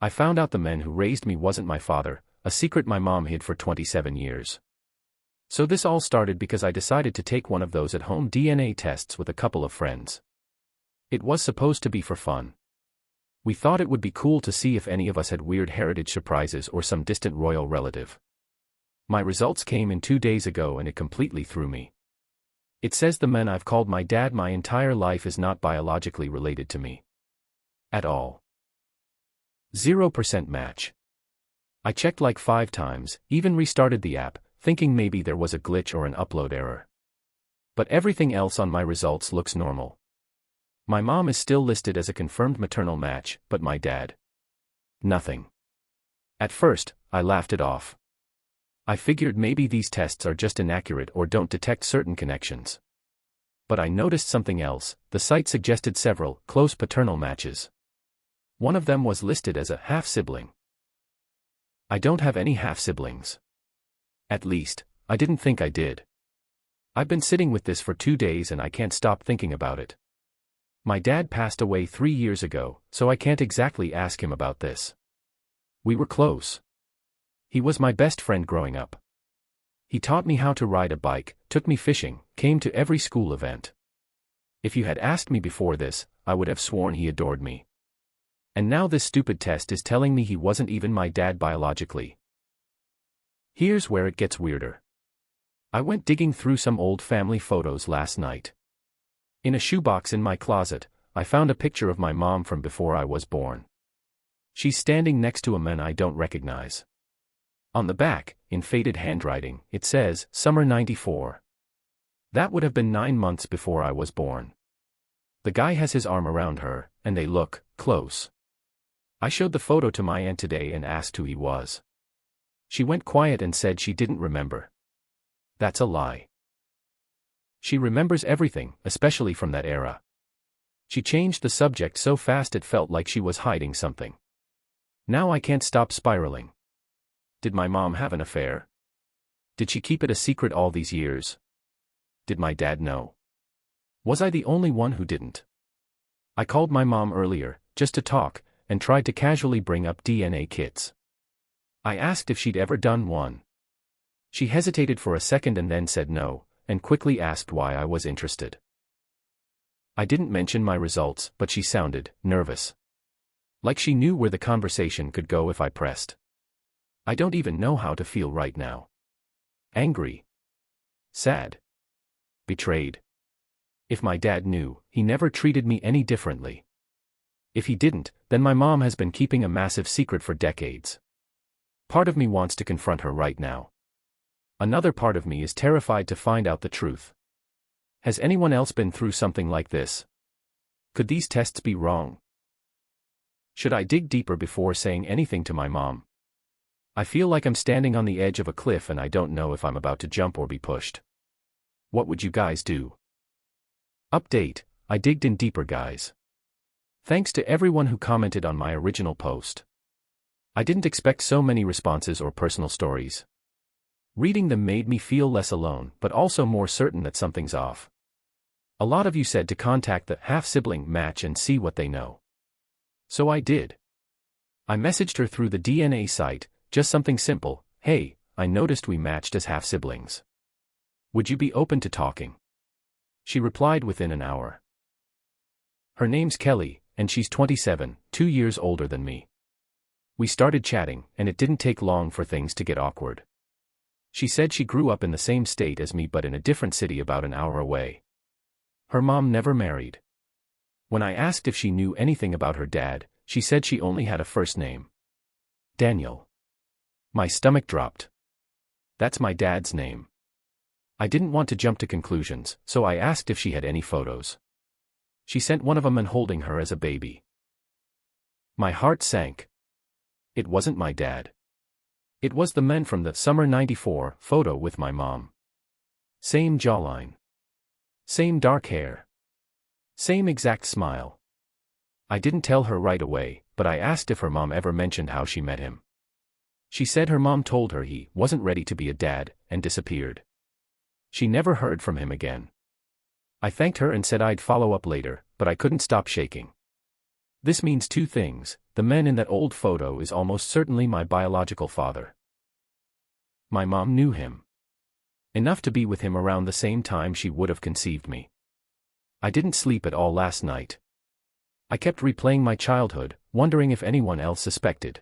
I found out the man who raised me wasn't my father, a secret my mom hid for 27 years. So this all started because I decided to take one of those at-home DNA tests with a couple of friends. It was supposed to be for fun. We thought it would be cool to see if any of us had weird heritage surprises or some distant royal relative. My results came in 2 days ago and it completely threw me. It says the man I've called my dad my entire life is not biologically related to me. At all. 0% match. I checked like 5 times, even restarted the app, thinking maybe there was a glitch or an upload error. But everything else on my results looks normal. My mom is still listed as a confirmed maternal match, but my dad. Nothing. At first, I laughed it off. I figured maybe these tests are just inaccurate or don't detect certain connections. But I noticed something else. The site suggested several close paternal matches. One of them was listed as a half-sibling. I don't have any half-siblings. At least, I didn't think I did. I've been sitting with this for 2 days and I can't stop thinking about it. My dad passed away 3 years ago, so I can't exactly ask him about this. We were close. He was my best friend growing up. He taught me how to ride a bike, took me fishing, came to every school event. If you had asked me before this, I would have sworn he adored me. And now this stupid test is telling me he wasn't even my dad biologically. Here's where it gets weirder. I went digging through some old family photos last night. In a shoebox in my closet, I found a picture of my mom from before I was born. She's standing next to a man I don't recognize. On the back, in faded handwriting, it says, Summer '94. That would have been 9 months before I was born. The guy has his arm around her, and they look close. I showed the photo to my aunt today and asked who he was. She went quiet and said she didn't remember. That's a lie. She remembers everything, especially from that era. She changed the subject so fast it felt like she was hiding something. Now I can't stop spiraling. Did my mom have an affair? Did she keep it a secret all these years? Did my dad know? Was I the only one who didn't? I called my mom earlier, just to talk, and tried to casually bring up DNA kits. I asked if she'd ever done one. She hesitated for a second and then said no, and quickly asked why I was interested. I didn't mention my results, but she sounded nervous. Like she knew where the conversation could go if I pressed. I don't even know how to feel right now. Angry. Sad. Betrayed. If my dad knew, he never treated me any differently. If he didn't, then my mom has been keeping a massive secret for decades. Part of me wants to confront her right now. Another part of me is terrified to find out the truth. Has anyone else been through something like this? Could these tests be wrong? Should I dig deeper before saying anything to my mom? I feel like I'm standing on the edge of a cliff and I don't know if I'm about to jump or be pushed. What would you guys do? Update: I digged in deeper, guys. Thanks to everyone who commented on my original post. I didn't expect so many responses or personal stories. Reading them made me feel less alone, but also more certain that something's off. A lot of you said to contact the half-sibling match and see what they know. So I did. I messaged her through the DNA site, just something simple: hey, I noticed we matched as half-siblings. Would you be open to talking? She replied within an hour. Her name's Kelly, and she's 27, 2 years older than me. We started chatting, and it didn't take long for things to get awkward. She said she grew up in the same state as me but in a different city about an hour away. Her mom never married. When I asked if she knew anything about her dad, she said she only had a first name. Daniel. My stomach dropped. That's my dad's name. I didn't want to jump to conclusions, so I asked if she had any photos. She sent one of them and holding her as a baby. My heart sank. It wasn't my dad. It was the man from the Summer '94 photo with my mom. Same jawline. Same dark hair. Same exact smile. I didn't tell her right away, but I asked if her mom ever mentioned how she met him. She said her mom told her he wasn't ready to be a dad, and disappeared. She never heard from him again. I thanked her and said I'd follow up later, but I couldn't stop shaking. This means two things: the man in that old photo is almost certainly my biological father. My mom knew him enough to be with him around the same time she would have conceived me. I didn't sleep at all last night. I kept replaying my childhood, wondering if anyone else suspected.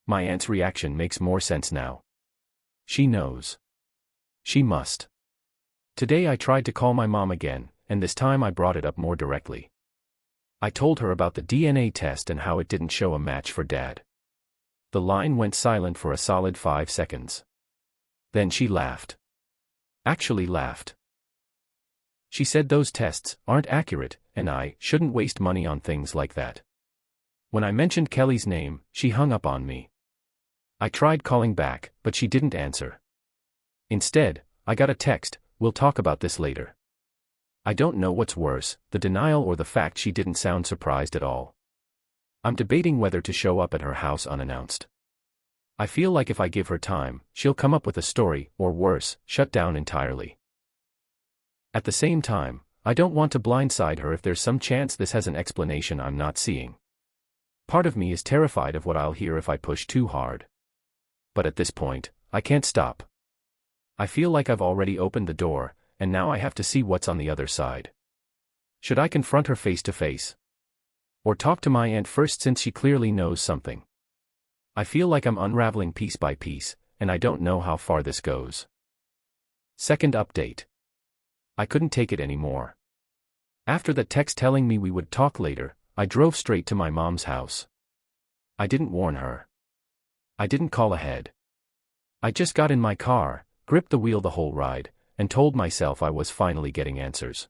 My aunt's reaction makes more sense now. She knows. She must. Today I tried to call my mom again, and this time I brought it up more directly. I told her about the DNA test and how it didn't show a match for Dad. The line went silent for a solid 5 seconds. Then she laughed. Actually laughed. She said those tests aren't accurate, and I shouldn't waste money on things like that. When I mentioned Kelly's name, she hung up on me. I tried calling back, but she didn't answer. Instead, I got a text, "We'll talk about this later." I don't know what's worse, the denial or the fact she didn't sound surprised at all. I'm debating whether to show up at her house unannounced. I feel like if I give her time, she'll come up with a story, or worse, shut down entirely. At the same time, I don't want to blindside her if there's some chance this has an explanation I'm not seeing. Part of me is terrified of what I'll hear if I push too hard. But at this point, I can't stop. I feel like I've already opened the door, and now I have to see what's on the other side. Should I confront her face to face? Or talk to my aunt first, since she clearly knows something? I feel like I'm unraveling piece by piece, and I don't know how far this goes. Second update. I couldn't take it anymore. After that text telling me we would talk later, I drove straight to my mom's house. I didn't warn her. I didn't call ahead. I just got in my car, gripped the wheel the whole ride, and told myself I was finally getting answers.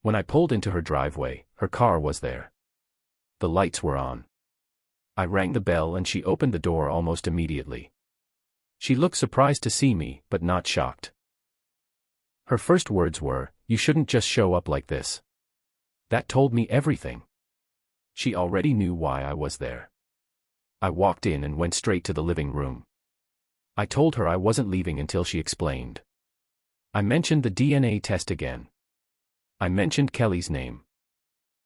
When I pulled into her driveway, her car was there. The lights were on. I rang the bell and she opened the door almost immediately. She looked surprised to see me, but not shocked. Her first words were, "You shouldn't just show up like this." That told me everything. She already knew why I was there. I walked in and went straight to the living room. I told her I wasn't leaving until she explained. I mentioned the DNA test again. I mentioned Kelly's name.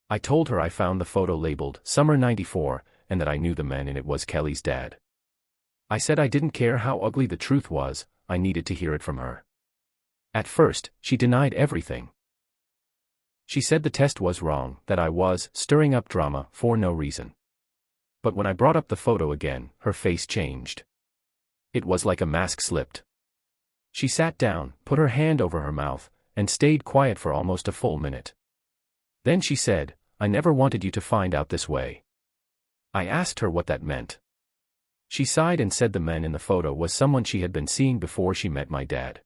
I told her I found the photo labeled Summer '94, and that I knew the man in it was Kelly's dad. I said I didn't care how ugly the truth was, I needed to hear it from her. At first, she denied everything. She said the test was wrong, that I was stirring up drama for no reason. But when I brought up the photo again, her face changed. It was like a mask slipped. She sat down, put her hand over her mouth, and stayed quiet for almost a full minute. Then she said, "I never wanted you to find out this way." I asked her what that meant. She sighed and said the man in the photo was someone she had been seeing before she met my dad.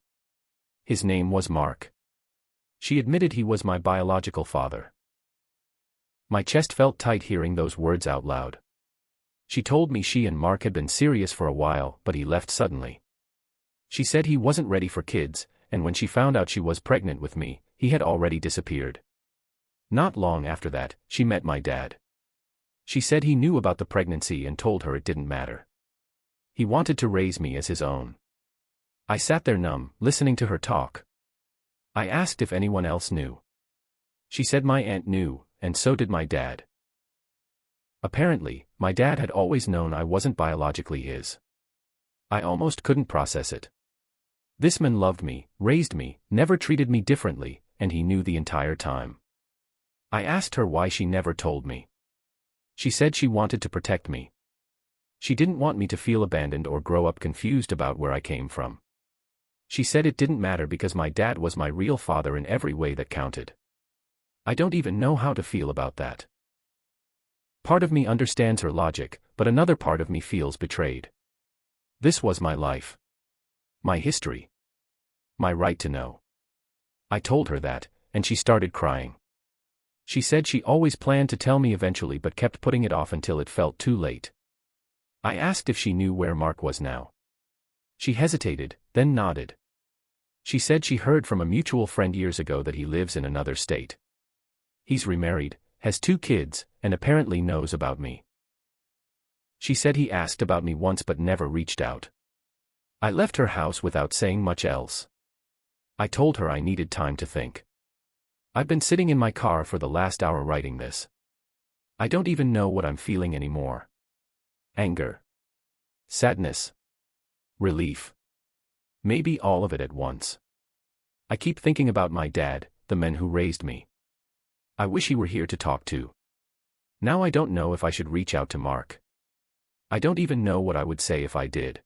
His name was Mark. She admitted he was my biological father. My chest felt tight hearing those words out loud. She told me she and Mark had been serious for a while, but he left suddenly. She said he wasn't ready for kids, and when she found out she was pregnant with me, he had already disappeared. Not long after that, she met my dad. She said he knew about the pregnancy and told her it didn't matter. He wanted to raise me as his own. I sat there numb, listening to her talk. I asked if anyone else knew. She said my aunt knew, and so did my dad. Apparently, my dad had always known I wasn't biologically his. I almost couldn't process it. This man loved me, raised me, never treated me differently, and he knew the entire time. I asked her why she never told me. She said she wanted to protect me. She didn't want me to feel abandoned or grow up confused about where I came from. She said it didn't matter because my dad was my real father in every way that counted. I don't even know how to feel about that. Part of me understands her logic, but another part of me feels betrayed. This was my life. My history. My right to know. I told her that, and she started crying. She said she always planned to tell me eventually but kept putting it off until it felt too late. I asked if she knew where Mark was now. She hesitated, then nodded. She said she heard from a mutual friend years ago that he lives in another state. He's remarried, has 2 kids, and apparently knows about me. She said he asked about me once but never reached out. I left her house without saying much else. I told her I needed time to think. I've been sitting in my car for the last hour writing this. I don't even know what I'm feeling anymore. Anger. Sadness. Relief. Maybe all of it at once. I keep thinking about my dad, the men who raised me. I wish he were here to talk to. Now I don't know if I should reach out to Mark. I don't even know what I would say if I did.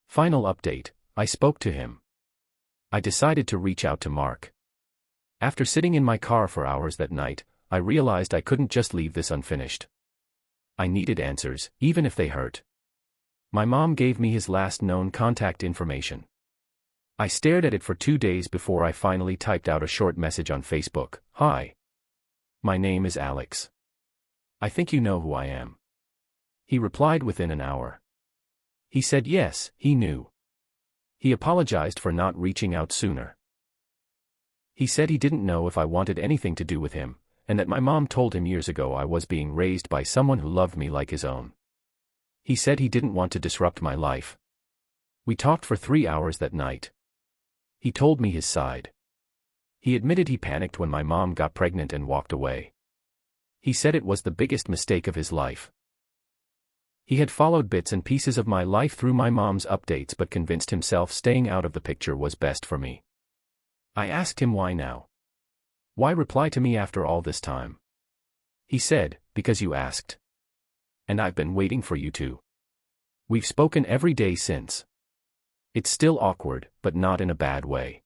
Final update, I spoke to him. I decided to reach out to Mark. After sitting in my car for hours that night, I realized I couldn't just leave this unfinished. I needed answers, even if they hurt. My mom gave me his last known contact information. I stared at it for 2 days before I finally typed out a short message on Facebook. Hi. My name is Alex. I think you know who I am. He replied within an hour. He said yes, he knew. He apologized for not reaching out sooner. He said he didn't know if I wanted anything to do with him, and that my mom told him years ago I was being raised by someone who loved me like his own. He said he didn't want to disrupt my life. We talked for 3 hours that night. He told me his side. He admitted he panicked when my mom got pregnant and walked away. He said it was the biggest mistake of his life. He had followed bits and pieces of my life through my mom's updates but convinced himself staying out of the picture was best for me. I asked him why now. Why reply to me after all this time? He said, because you asked. And I've been waiting for you to. We've spoken every day since. It's still awkward, but not in a bad way.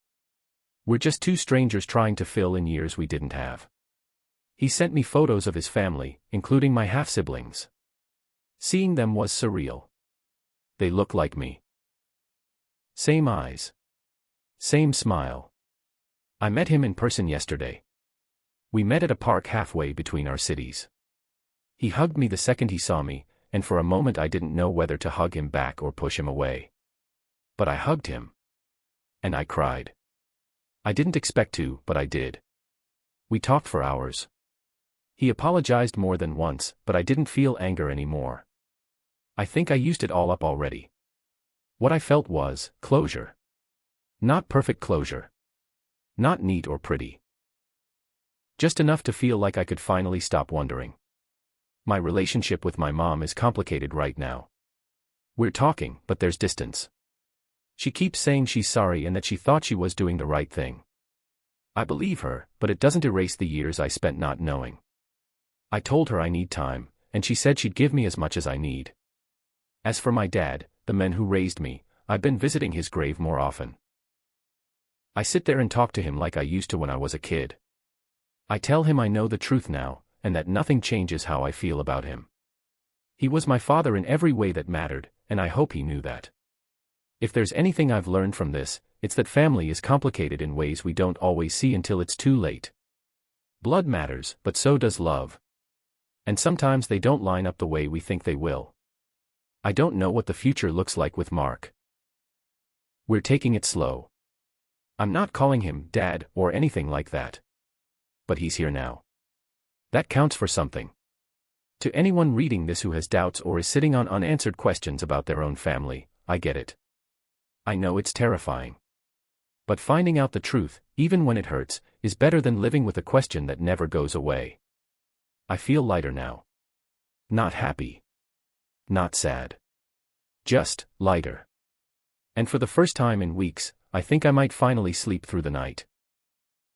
We're just two strangers trying to fill in years we didn't have. He sent me photos of his family, including my half-siblings. Seeing them was surreal. They look like me. Same eyes. Same smile. I met him in person yesterday. We met at a park halfway between our cities. He hugged me the second he saw me, and for a moment I didn't know whether to hug him back or push him away. But I hugged him. And I cried. I didn't expect to, but I did. We talked for hours. He apologized more than once, but I didn't feel anger anymore. I think I used it all up already. What I felt was closure. Not perfect closure. Not neat or pretty. Just enough to feel like I could finally stop wondering. My relationship with my mom is complicated right now. We're talking, but there's distance. She keeps saying she's sorry and that she thought she was doing the right thing. I believe her, but it doesn't erase the years I spent not knowing. I told her I need time, and she said she'd give me as much as I need. As for my dad, the men who raised me, I've been visiting his grave more often. I sit there and talk to him like I used to when I was a kid. I tell him I know the truth now, and that nothing changes how I feel about him. He was my father in every way that mattered, and I hope he knew that. If there's anything I've learned from this, it's that family is complicated in ways we don't always see until it's too late. Blood matters, but so does love. And sometimes they don't line up the way we think they will. I don't know what the future looks like with Mark. We're taking it slow. I'm not calling him Dad or anything like that. But he's here now. That counts for something. To anyone reading this who has doubts or is sitting on unanswered questions about their own family, I get it. I know it's terrifying. But finding out the truth, even when it hurts, is better than living with a question that never goes away. I feel lighter now. Not happy. Not sad. Just lighter. And for the first time in weeks, I think I might finally sleep through the night.